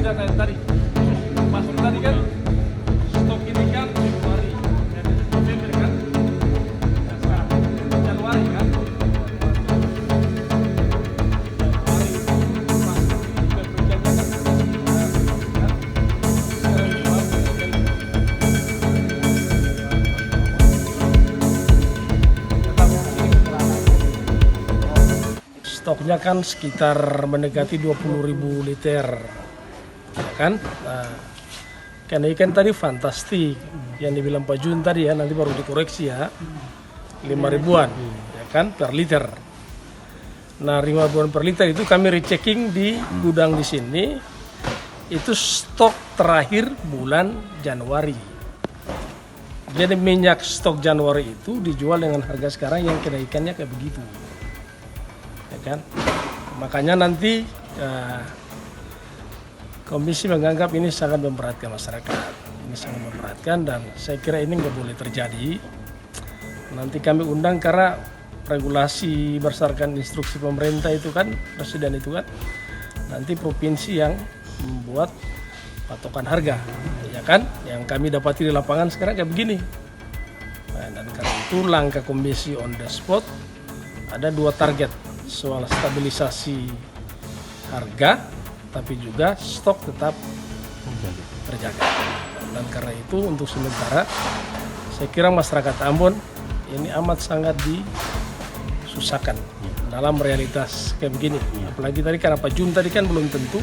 lagi data yang tadi. Masuk tadi kan, stok ini kan Februari, jadi November kan, dan sekarang Januari kan. Stoknya kan sekitar mendekati 20.000 liter, ya kan? Nah, karena ikan tadi fantastik, yang dibilang Pak Jun tadi ya, nanti baru dikoreksi ya, 5.000-an, ya kan, per liter. Nah, 5.000-an per liter itu kami rechecking di gudang di sini, itu stok terakhir bulan Januari. Jadi minyak stok Januari itu dijual dengan harga sekarang yang kenaikannya kayak begitu. Ya kan? Makanya nanti komisi menganggap ini sangat memberatkan masyarakat. Ini sangat memberatkan dan saya kira ini nggak boleh terjadi. Nanti kami undang karena regulasi berdasarkan instruksi pemerintah itu kan, presiden itu kan, nanti provinsi yang membuat patokan harga, ya kan? Yang kami dapati di lapangan sekarang kayak begini. Nah, dan karena itu langkah komisi on the spot ada 2 target. Soal stabilisasi harga, tapi juga stok tetap terjaga. Dan karena itu untuk sementara, saya kira masyarakat Ambon ini amat sangat disusahkan dalam realitas kayak begini. Apalagi tadi karena Pak Jun tadi kan belum tentu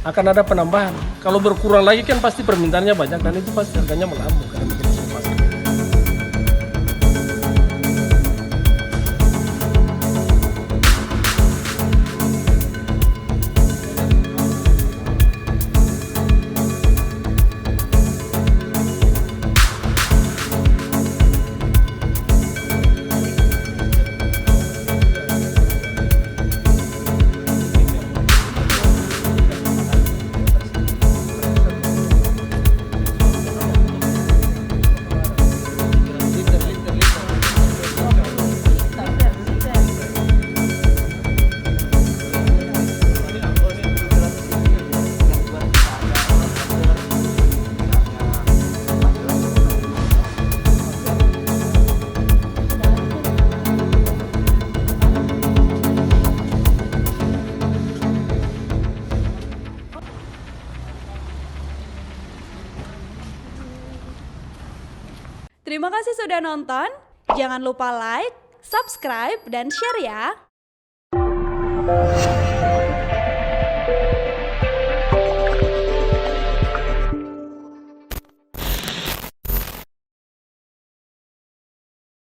akan ada penambahan. Kalau berkurang lagi kan pasti permintaannya banyak dan itu pasti harganya melambung. Karena mekanisme pasar. Terima kasih sudah nonton. Jangan lupa like, subscribe, dan share ya.